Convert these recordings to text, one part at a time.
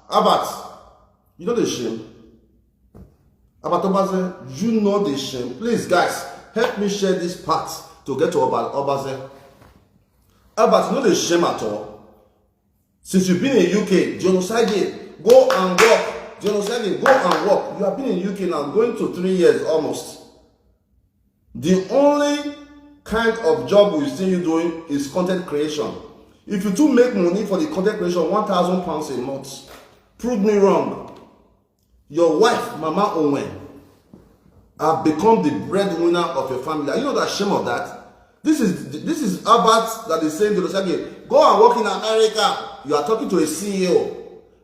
Abat, you know the shame? Abat Obazee, you know the shame. Please, guys, help me share this part to get to Obazee. Abat, you know the shame at all? Since you've been in UK, Osagie, go and work. Osagie, go and work. You have been in UK now, going to 3 years almost. The only kind of job we've seen you doing is content creation. If you do make money for the content creation, £1,000 a month, prove me wrong. Your wife, Mama Owen, have become the breadwinner of your family. Are you not ashamed of that? This is Albert that is saying to Osagie, go and work in America. You are talking to a CEO,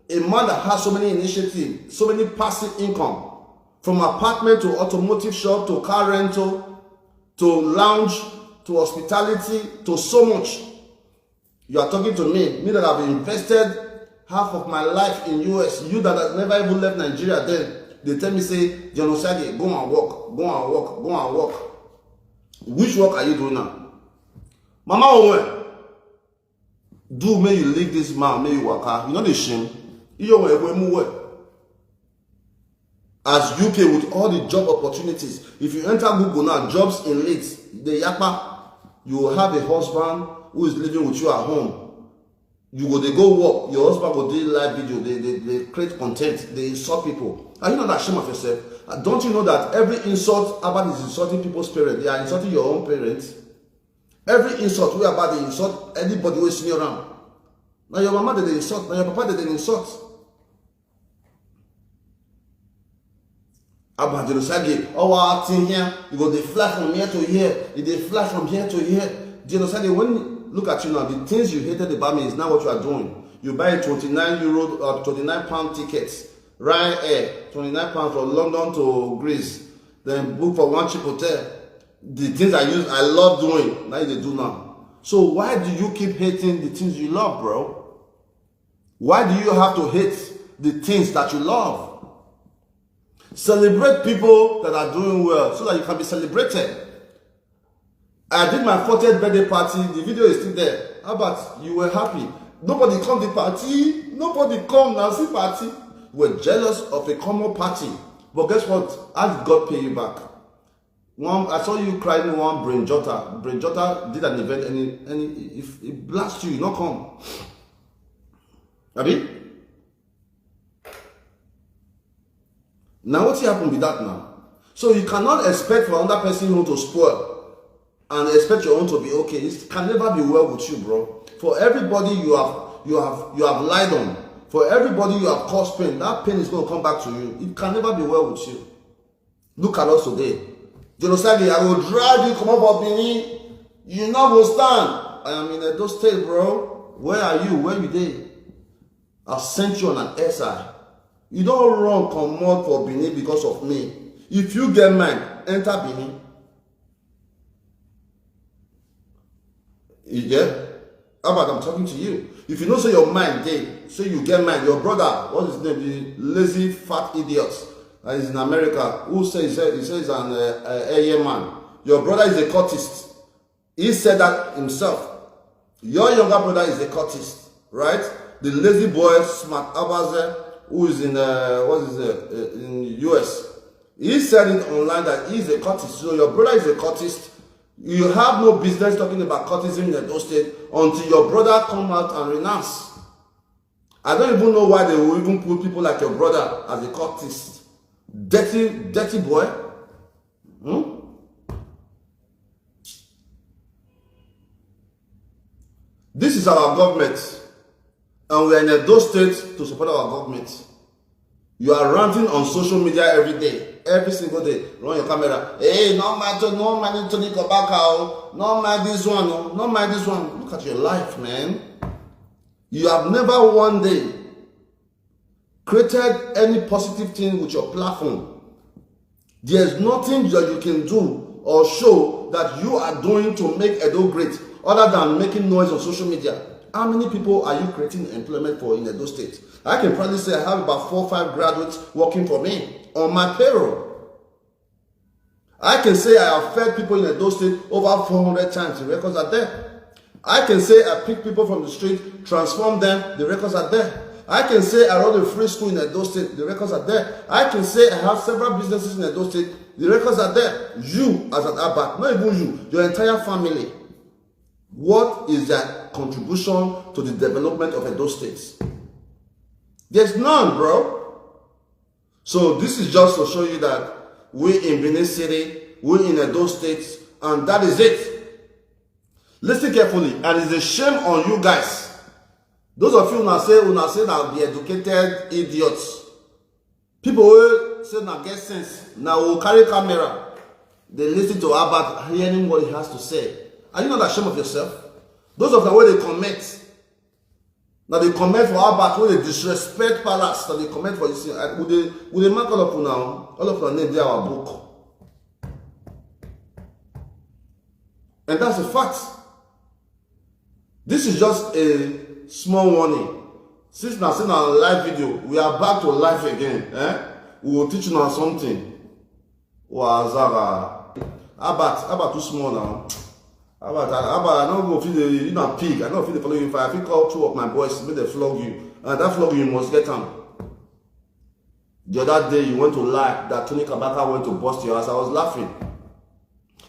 a man that has so many initiatives, so many passive income, from apartment to automotive shop to car rental to lounge to hospitality to so much. You are talking to me that have invested half of my life in US, you that has never even left Nigeria. Then they tell me, say, Osagie, go and work, go and work, go and work. Which work are you doing now? Mama Owen, do may you leave this man, may you work out. You know the shame. As UK with all the job opportunities, if you enter Google now, jobs in Leeds, the Yapa, you will have a husband who is living with you at home. You go, they go work, your husband will do live video, they create content, they insult people. Are you not ashamed of yourself? Don't you know that every insult about is insulting people's parents? They are insulting your own parents. Every insult we about they insult anybody who is sitting around. Now your mama they insult, now your papa they insult. About the Osagie, oh, our thing here, you go they fly from here to here, they fly from here to here. The Osagie, when look at you now, the things you hated about me is not what you are doing. You buy a 29 euro or 29 pound tickets, Ryanair, 29 pounds from London to Greece, then book for one cheap hotel. The things I love doing, now they do now. So why do you keep hating the things you love, bro? Why do you have to hate the things that you love? Celebrate people that are doing well so that you can be celebrated. I did my 40th birthday party. The video is still there. How about you were happy? Nobody come to the party. Nobody come now see party. We're jealous of a common party. But guess what? How did God pay you back? I saw you crying one Brain Jota. Brain Jota did an event and if it blasts you, not come. Abi? Now what's happened with that now? So you cannot expect for another person to spoil and expect your own to be okay. It can never be well with you, bro. For everybody you have lied on, for everybody you have caused pain, that pain is going to come back to you. It can never be well with you. Look at us today. Osagie, I will drive you come up of Benin. You not will stand. I am in Edo State, bro. Where are you? Where you there? I've sent you on an SI. You don't run commode for Benin because of me. If you get mine, enter Benin. Yeah? How about I'm talking to you? If you know say your mind day, say you get mine, your brother, what's his name? The lazy fat idiot that is in America, who says he's an AA man. Your brother is a cultist. He said that himself. Your younger brother is a cultist, right? The lazy boy, smart Obazee, who is in in US. He said it online that he's a cultist. So your brother is a cultist. You have no business talking about cultism in Edo State until your brother come out and renounce. I don't even know why they will even put people like your brother as a cultist. Dirty boy. This is our government. And we are in Edo State to support our government. You are ranting on social media every day, every single day. Run your camera. Hey, no mind to Nikobaka. No mind this one. No mind this one. Look at your life, man. You have never one day created any positive thing with your platform. There's nothing that you can do or show that you are doing to make Edo great other than making noise on social media. How many people are you creating employment for in Edo State? I can probably say I have about 4 or 5 graduates working for me on my payroll. I can say I have fed people in Edo State over 400 times. The records are there. I can say I pick people from the street, transform them. The records are there. I can say I run a free school in Edo State. The records are there. I can say I have several businesses in Edo State. The records are there. You as an Abba, not even you, your entire family. What is their contribution to the development of Edo State? There's none, bro. So this is just to show you that we in Benin City, we in Edo State, and that is it. Listen carefully, and it's a shame on you guys. Those of you who say now be educated idiots. People who say now get sense, now will carry camera. They listen to Abba, hearing what he has to say. Are you not ashamed of yourself? Those of them where they comment. Now they comment for Abba, where they disrespect Palace. Now they comment for you. See, would they mark all of you now? All of you name there our book. And that's a fact. This is just a small warning. Since now seen our live video, we are back to life again. We will teach you now something. Wazara. Abba too small now. Abba, I don't go feel the pig. I don't feel the following fire. I feel call two of my boys, make them flog you. And that flog you must get them. The other day you went to lie that Tony Kabaka went to bust your ass. I was laughing.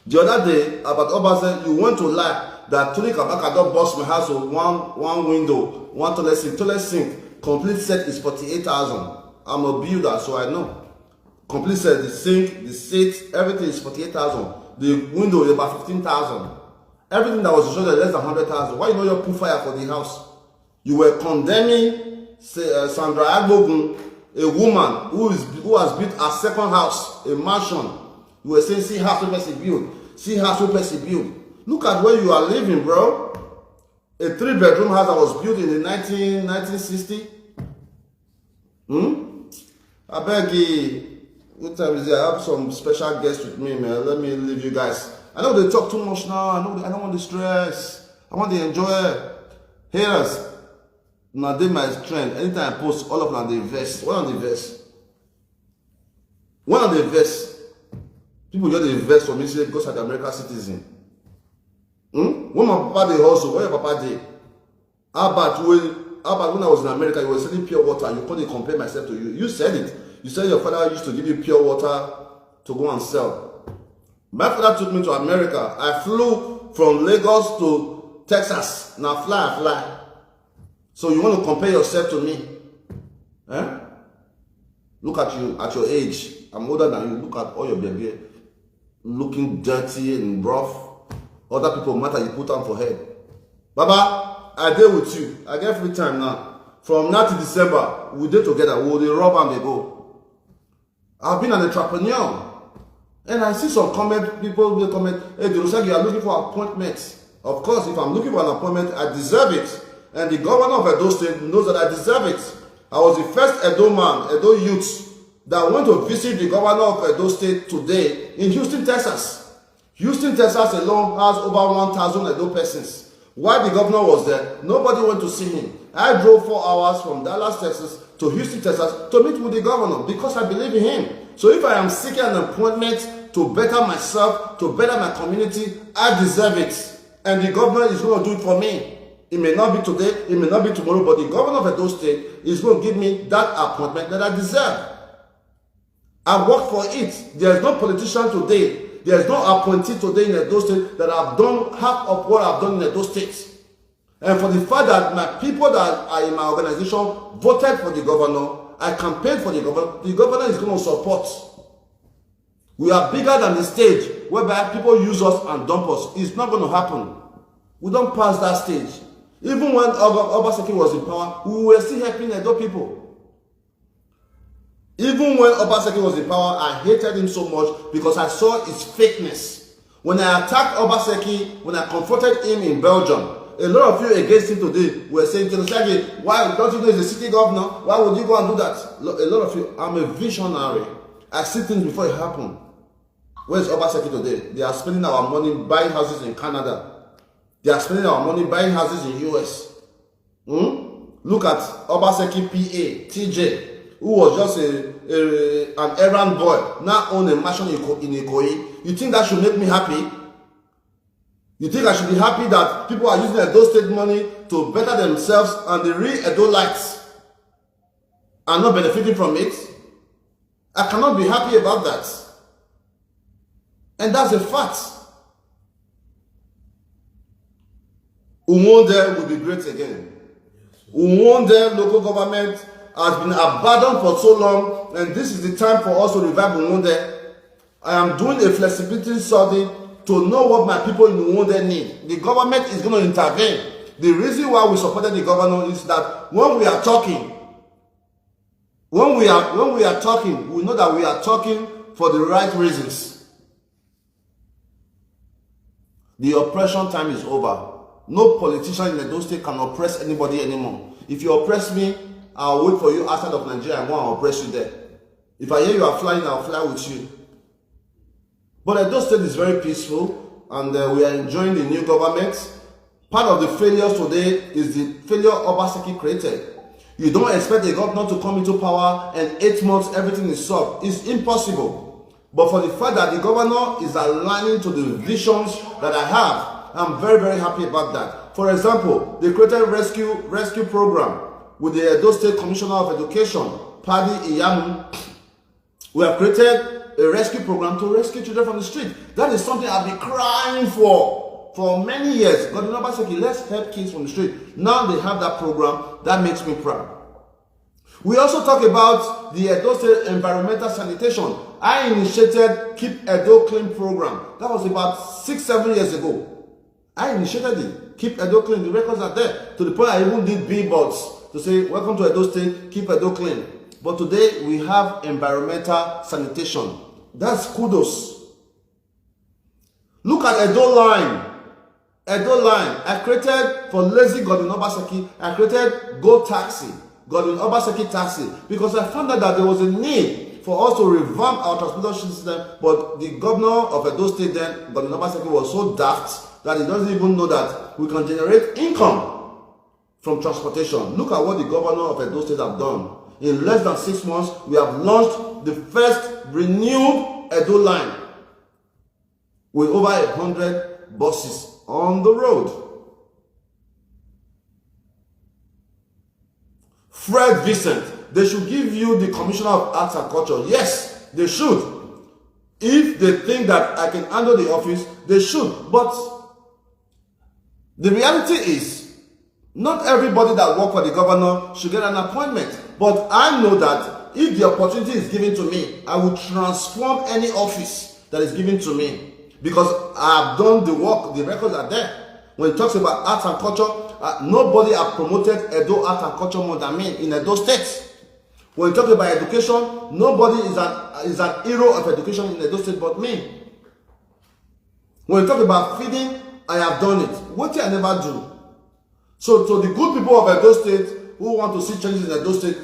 The other day about Obazee, you went to lie that Tony Kabaka don't bust my house with one window, one toilet sink. Toilet sink, complete set is 48,000. I'm a builder, so I know. Complete set, the sink, the seat, everything is 48,000. The window is about 15,000. Everything that was shown less than 100,000. Why you know you put fire for the house? You were condemning Sandra Agbogun, a woman who has built a second house, a mansion. You were saying, see house where person build. See house where person build. Look at where you are living, bro. A 3-bedroom house that was built in the 1960. I beg you. What time is it? I have some special guests with me, man. Let me leave you guys. I know they talk too much now. I don't want the stress. I want to enjoy it. Haters. Now they my trend. Anytime I post, all of them they invest. One of the invest. People just invest for me because I'm an American citizen. When my papa they hustle, where your papa did? Albert, when I was in America, you were selling pure water. You couldn't compare myself to you. You said it. You said your father used to give you pure water to go and sell. My father took me to America. I flew from Lagos to Texas. Now fly. So you want to compare yourself to me? Look at you at your age. I'm older than you. Look at all your baby looking dirty and rough. Other people matter you put on for head. Baba, I deal with you. I get free time now. From now to December, we deal together. We will rub and they go. I've been an entrepreneur. And I see some people will comment, hey, Osagie, you are looking for appointments. Of course, if I'm looking for an appointment, I deserve it. And the governor of Edo State knows that I deserve it. I was the first Edo youth, that went to visit the governor of Edo State today in Houston, Texas. Houston, Texas alone has over 1,000 Edo persons. While the governor was there, nobody went to see him. I drove 4 hours from Dallas, Texas to Houston, Texas to meet with the governor because I believe in him. So if I am seeking an appointment to better myself, to better my community, I deserve it. And the governor is going to do it for me. It may not be today, it may not be tomorrow, but the governor of Edo State is going to give me that appointment that I deserve. I work for it. There is no politician today, there is no appointee today in Edo State that have done half of what I've done in Edo State. And for the fact that my people that are in my organization voted for the governor, I campaigned for the governor is going to support. We are bigger than the stage whereby people use us and dump us. It's not going to happen. We don't pass that stage. Even when Obazee was in power, we were still helping Edo people. Even when Obazee was in power, I hated him so much because I saw his fakeness. When I attacked Obazee, when I confronted him in Belgium, a lot of you against him today were saying, Osagie, why don't you know he's a city governor? Why would you go and do that? A lot of you, I'm a visionary. I see things before it happen. Where's Obazee today? They are spending our money buying houses in Canada. They are spending our money buying houses in US. Look at Obazee PA, TJ, who was just an errand boy, now own a mansion in Ikoyi. You think that should make me happy? You think I should be happy that people are using Edo State money to better themselves and the real Edo lights? are not benefiting from it. I cannot be happy about that. And that's a fact. Umonde will be great again. Umonde local government has been abandoned for so long, and this is the time for us to revive Umonde. I am doing a flexibility study to know what my people in Umonde need. The government is going to intervene. The reason why we supported the governor is that when we are talking, we know that we are talking for the right reasons. The oppression time is over. No politician in Edo State can oppress anybody anymore. If you oppress me, I'll wait for you outside of Nigeria and go and oppress you there. If I hear you are flying, I'll fly with you. But Edo State is very peaceful, and we are enjoying the new government. Part of the failures today is the failure Obazee created. You don't expect a governor to come into power and 8 months everything is solved. It's impossible. But for the fact that the governor is aligning to the visions that I have, I'm very, very happy about that. For example, they created a rescue program with the Edo State Commissioner of Education, Paddy Iyamu. We have created a rescue program to rescue children from the street. That is something I've been crying for many years. God, Obazee, let's help kids from the street. Now they have that program. That makes me proud. We also talk about the Edo State environmental sanitation. I initiated Keep Edo Clean program. That was about 6-7 years ago. I initiated it. Keep Edo Clean. The records are there. To the point I even did billboards to say, welcome to Edo State, keep Edo clean. But today we have environmental sanitation. That's kudos. Look at Edo Line. Edo Line. I created for lazy Godwin Obazee, I created Go Taxi, Godwin Obazee Taxi, because I found out that there was a need for us to revamp our transportation system. But the governor of Edo State then, Godwin Obazee, was so daft that he doesn't even know that we can generate income from transportation. Look at what the governor of Edo State have done. In less than 6 months, we have launched the first renewed Edo Line with over 100 buses on the road. Fred Vincent, they should give you the Commissioner of Arts and Culture. Yes, they should. If they think that I can handle the office, they should. But the reality is, not everybody that works for the governor should get an appointment. But I know that if the opportunity is given to me, I will transform any office that is given to me. Because I have done the work, the records are there. When it talks about arts and culture, nobody has promoted Edo art and culture more than me in Edo State. When you talk about education, nobody is an hero of education in Edo State but me. When you talk about feeding, I have done it. What I never do. So to the good people of Edo State who want to see changes in Edo State,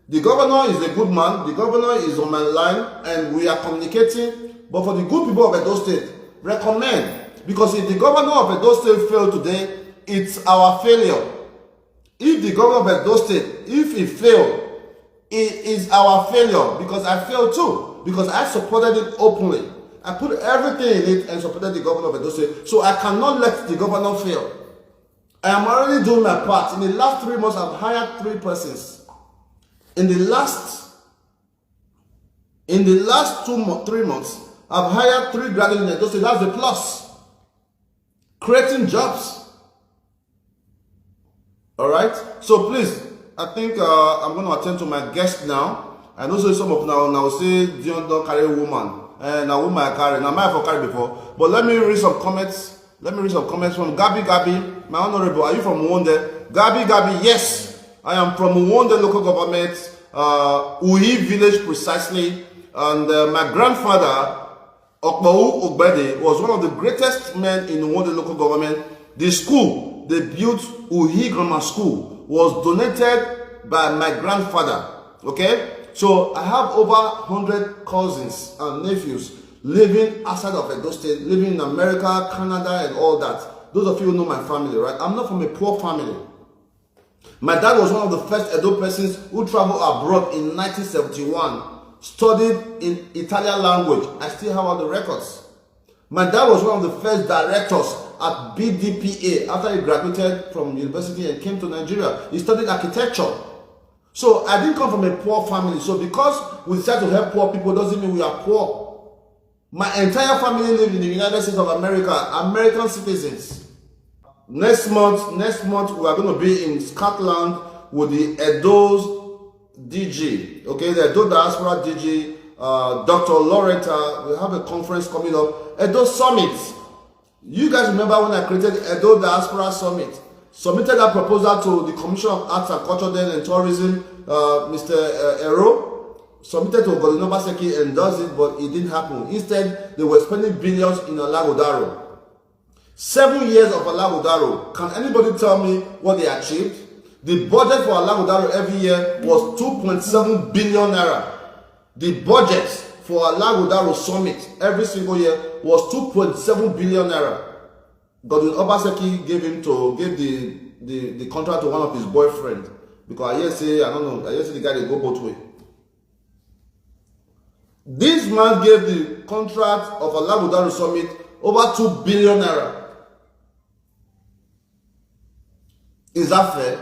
the governor is a good man. The governor is on my line and we are communicating. But for the good people of Edo State, recommend. Because if the governor of Edo State failed today, it's our failure. If the governor of Edo State, if he failed, it is our failure. Because I failed too. Because I supported it openly. I put everything in it and supported the governor of Edo State. So I cannot let the governor fail. I am already doing my part. In the last 3 months, I've hired 3 persons. In the last 3 months, I've hired 3 graduates in Edo State. That's the plus. Creating jobs. Alright? So please, I think I'm going to attend to my guest now. I know some of now say, Dion don't carry a woman. And a woman I carry. Now, I have carried before. But let me read some comments. Let me read some comments from Gabi, my honorable. Are you from Uwonde? Gabi, yes. I am from Uwonde local government, Uhi village precisely. And my grandfather, Obazee, was one of the greatest men in Uwonde local government. The school they built, Uhi Grammar School, was donated by my grandfather. Okay? So I have over 100 cousins and nephews living outside of Edo State, living in America, Canada, and all that. Those of you who know my family, right? I'm not from a poor family. My dad was one of the first Edo persons who traveled abroad in 1971, studied in Italian language. I still have all the records. My dad was one of the first directors at BDPA after he graduated from university and came to Nigeria. He studied architecture. So I didn't come from a poor family. So because we decide to help poor people doesn't mean we are poor. My entire family live in the United States of America, American citizens. Next month, we are going to be in Scotland with the Edo's DG, okay, the Edo Diaspora DG, Dr. Loretta. We have a conference coming up, Edo Summit. You guys remember when I created Edo Diaspora Summit? Submitted that proposal to the Commission of Arts and Culture then and Tourism, Mr. Ero. Submitted to Godwin Obaseki and does it, but it didn't happen. Instead, they were spending billions in Alagodaro. 7 years of Alagodaro. Can anybody tell me what they achieved? The budget for Alagodaro every year was 2.7 billion naira. The budget for Alagodaro Summit every single year was 2.7 billion naira. Godwin Obaseki gave the contract to one of his boyfriends. Because I say the guy they go both ways. This man gave the contract of Alagodaro Summit over 2 billion naira. Is that fair?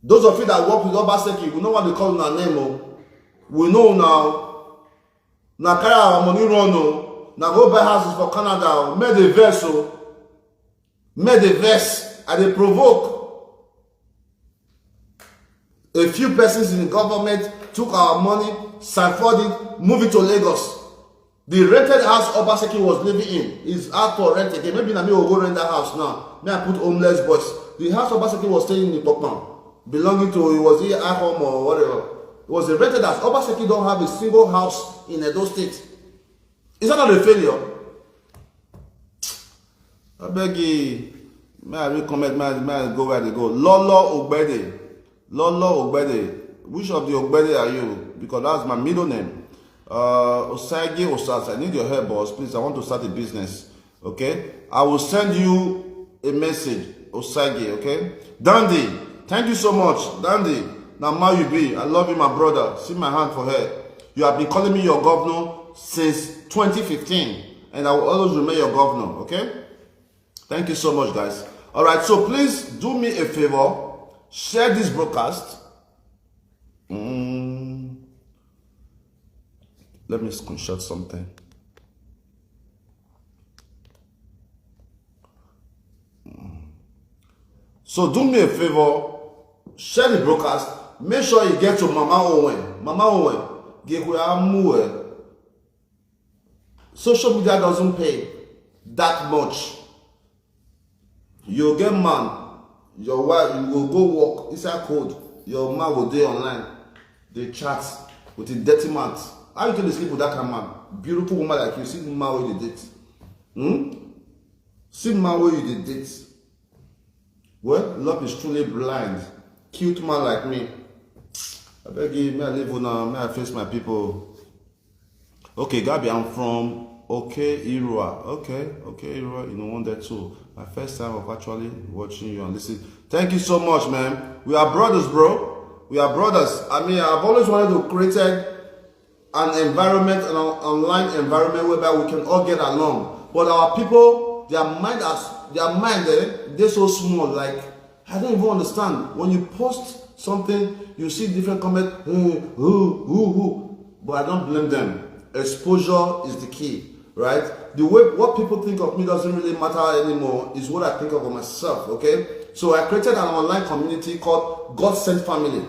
Those of you that work with Obaseki, we know what they call our name. We know now. Now carry our money run. Now go buy houses for Canada. Made a verse. Made a verse. And they provoke. A few persons in the government took our money, siphoned it, moved it to Lagos. The rented house Obaseki was living in is out for rent again. Maybe I will go rent that house now. May I put homeless boys. The house Obaseki was staying in Ipopan, belonging to, it was here at home or whatever. It was a rented house. Obaseki don't have a single house in Edo State. Is that not a failure? I beg you. May I recommend, may I go where they go. Lolo Ogbede. Lolo Ogbede. Which of the Ogbede are you? Because that's my middle name. Osagie, Osage, I need your help, boss. Please, I want to start a business. Okay? I will send you a message. Osagie, okay? Dandy, thank you so much. Dandy, now ma you be. I love you, my brother. See my hand for her. You have been calling me your governor since 2015. And I will always remain your governor, okay? Thank you so much, guys. Alright, so please do me a favor. Share this broadcast. Let me screenshot something. So do me a favor, share the broadcast. Make sure you get to Mama Owen. Mama Owen, get where I'm moving. Social media doesn't pay that much. You get man, your wife, you will go work inside code. Your man will do online. They chat with the dirty man. How you can sleep with that kind of man? Beautiful woman like you. See the man where you date. See the man where you date. Well, love is truly blind. Cute man like me. I beg you, may I live on, may I face my people. Okay, Gabi, I'm from Irua. Okay, Irua, you know, one there too. My first time of actually watching you and listening. Thank you so much, man. We are brothers, bro. We are brothers. I mean, I've always wanted to create an environment, an online environment whereby we can all get along. But our people, their mind, they're so small. Like, I don't even understand. When you post something, you see different comments. But I don't blame them. Exposure is the key, right? The way what people think of me doesn't really matter anymore. Is what I think of myself. Okay. So I created an online community called God Sent Family.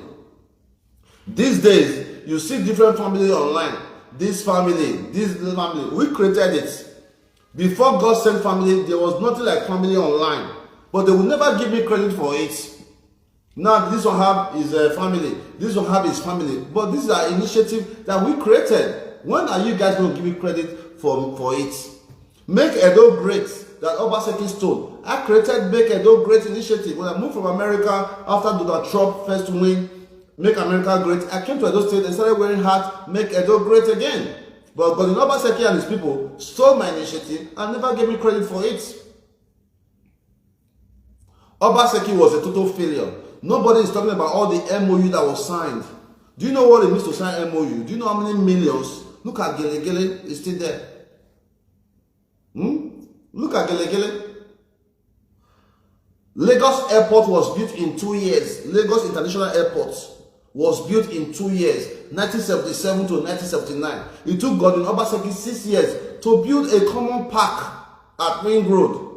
These days, you see different families online. This family, this family. We created it. Before God Sent Family, there was nothing like family online. But they will never give me credit for it. Now, this one have is a family. This one have his family. But this is an initiative that we created. When are you guys going to give me credit for it? Make Edo Great, that Obaseki stole. I created Make Edo Great initiative. When I moved from America after Donald Trump first win, Make America Great, I came to Edo State and started wearing hats, Make Edo Great again. But Godwin Obaseki and his people stole my initiative and never gave me credit for it. Obaseki was a total failure. Nobody is talking about all the MOU that was signed. Do you know what it means to sign MOU? Do you know how many millions? Look at Gele Gele, it's still there. Look at Gele Gele. Lagos Airport was built in 2 years. Lagos International Airport was built in 2 years, 1977 to 1979. It took Godwin Obazee 6 years to build a common park at Ring Road.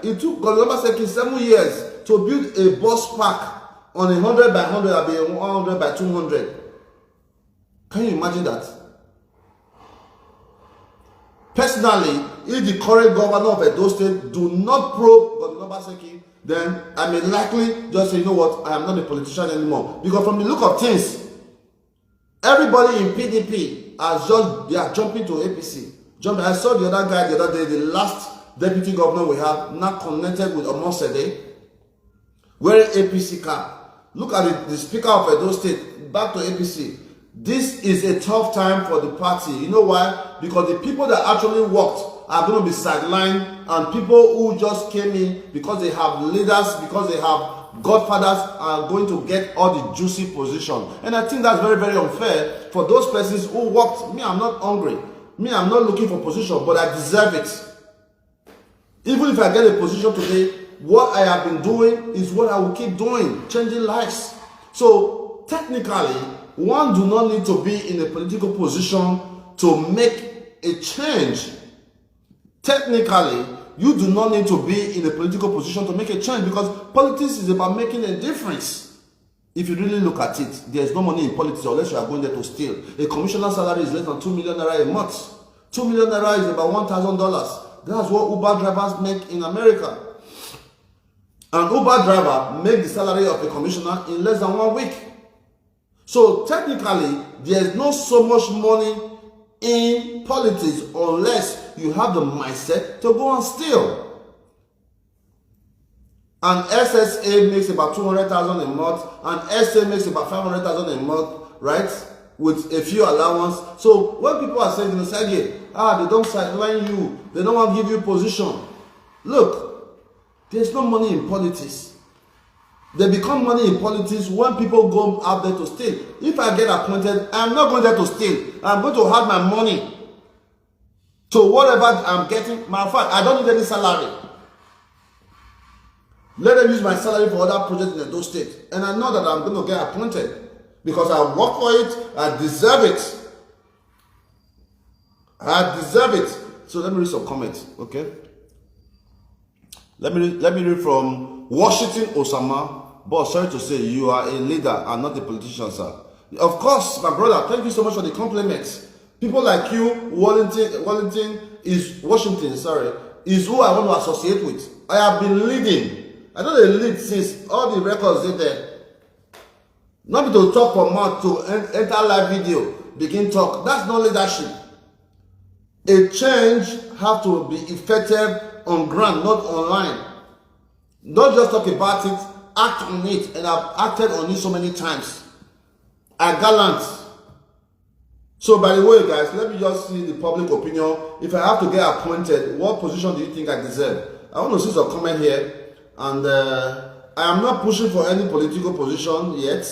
It took Godwin Obazee 7 years to build a bus park on 100 by 100, or 100 by 200. Can you imagine that? Personally, if the current governor of Edo State do not probe Godwin Obazee, then I may likely just say, you know what, I am not a politician anymore. Because from the look of things, everybody in PDP they are jumping to APC. I saw the other guy the other day, the last deputy governor we have, now connected with Osarodion, wearing APC cap. Look at the speaker of Edo State, back to APC. This is a tough time for the party. You know why? Because the people that actually worked are going to be sidelined, and people who just came in because they have leaders, because they have godfathers, are going to get all the juicy position. And I think that's very, very unfair for those persons who worked. Me, I'm not hungry. Me, I'm not looking for position, but I deserve it. Even if I get a position today, what I have been doing is what I will keep doing, changing lives. So technically, one do not need to be in a political position to make a change. Technically, you do not need to be in a political position to make a change, because politics is about making a difference. If you really look at it, there's no money in politics unless you are going there to steal. A commissioner's salary is less than 2 million naira a month. 2 million naira is about $1,000. That's what Uber drivers make in America. An Uber driver makes the salary of a commissioner in less than 1 week. So technically, there's not so much money in politics unless you have the mindset to go and steal. An SSA makes about 200,000 a month, and SA makes about 500,000 a month, right? With a few allowance. So when people are saying, Osagie, they don't sideline you, they don't want to give you position. Look, there's no money in politics. They become money in politics when people go out there to steal. If I get appointed, I'm not going there to steal. I'm going to have my money to whatever I'm getting. Matter of fact, I don't need any salary. Let them use my salary for other projects in Edo State. And I know that I'm going to get appointed because I work for it. I deserve it. I deserve it. So let me read some comments, okay? Let me read from Washington Osama. Boss, sorry to say, you are a leader and not a politician, sir. Of course, my brother, thank you so much for the compliments. People like you, Washington is who I want to associate with. I have been leading. I know they lead since all the records are there. Not be to talk for mouth to enter live video, begin talk. That's not leadership. A change has to be effective on ground, not online. Don't just talk about it, act on it. And I've acted on it so many times. I gallant. So by the way, guys, let me just see the public opinion. If I have to get appointed, what position do you think I deserve? I want to see some comment here. And I am not pushing for any political position yet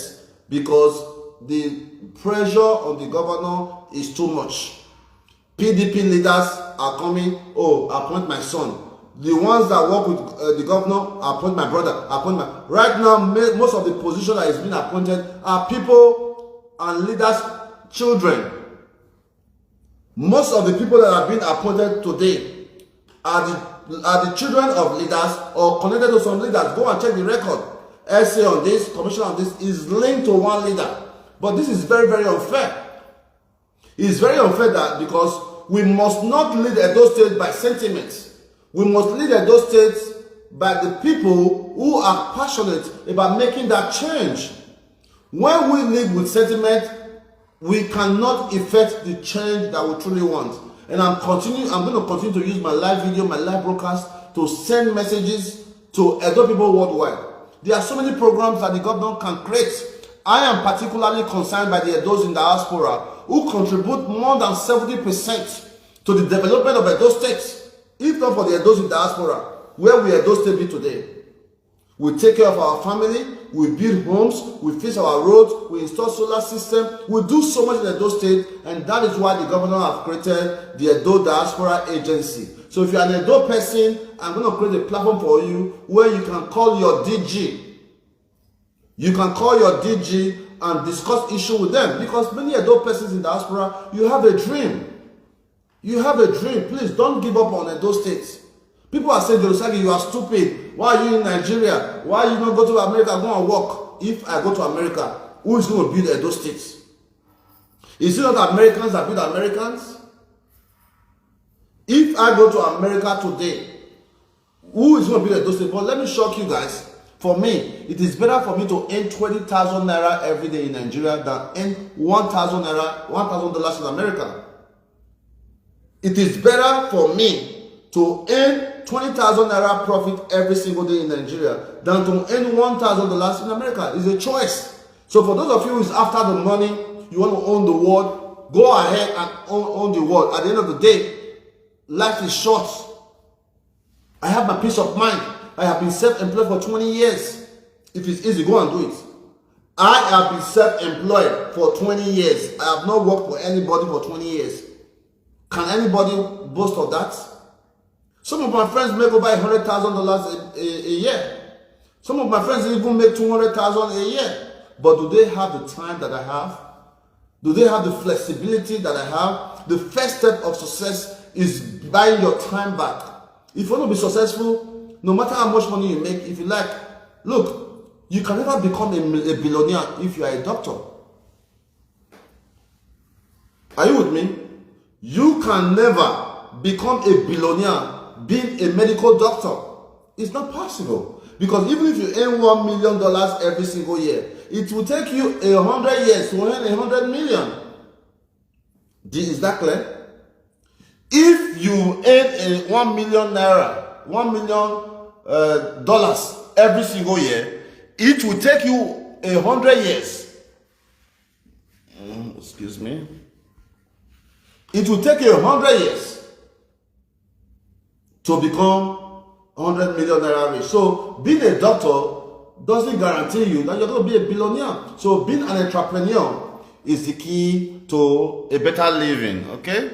because the pressure on the governor is too much. PDP leaders are coming, appoint my son. The ones that work with the governor, appoint my brother, Right now, most of the positions that is being appointed are people and leaders' children. Most of the people that are being appointed today are the children of leaders or connected to some leaders. Go and check the record. SA on this, commissioner on this is linked to one leader. But this is very, very unfair. It's very unfair that because we must not lead Edo State by sentiments. We must lead Edo State by the people who are passionate about making that change. When we lead with sentiment, we cannot effect the change that we truly want. And I'm going to continue to use my live video, my live broadcast to send messages to Edo people worldwide. There are so many programs that the government can create. I am particularly concerned by the Edos in diaspora who contribute more than 70% to the development of Edo State. If not for the Edos in diaspora, where will Edo State be today? We take care of our family, we build homes, we fix our roads, we install solar system, we do so much in Edo State, and that is why the governor have created the Edo Diaspora Agency. So if you are an Edo person, I'm going to create a platform for you where you can call your DG. You can call your DG and discuss issue with them, because many Edo persons in diaspora, you have a dream. You have a dream. Please don't give up on Edo State. People are saying, Osagie, you are stupid. Why are you in Nigeria? Why are you not go to America? Go and work. If I go to America, who is going to build Edo State? Is it not Americans that build Americans? If I go to America today, who is going to build Edo State? But let me shock you guys. For me, it is better for me to earn 20,000 naira every day in Nigeria than earn 1,000 naira, $1,000 in America. It is better for me to earn 20,000 naira profit every single day in Nigeria than to earn $1,000 in America. It's a choice. So for those of you who is after the money, you want to own the world, go ahead and own the world. At the end of the day, life is short. I have my peace of mind. I have been self-employed for 20 years. If it's easy, go and do it. I have been self-employed for 20 years. I have not worked for anybody for 20 years. Can anybody boast of that? Some of my friends make over $100,000 a year. Some of my friends even make $200,000 a year. But do they have the time that I have? Do they have the flexibility that I have? The first step of success is buying your time back. If you want to be successful, no matter how much money you make, if you like, look, you can never become a billionaire if you are a doctor. Are you with me? You can never become a billionaire being a medical doctor. It's not possible. Because even if you earn $1 million every single year, it will take you 100 years to earn 100 million. Is that clear? If you earn 1 million naira, $1 million dollars every single year, it will take you 100 years. Excuse me. It will take you 100 years to become 100 million naira rich. So being a doctor doesn't guarantee you that you're going to be a billionaire. So being an entrepreneur is the key to a better living. Okay.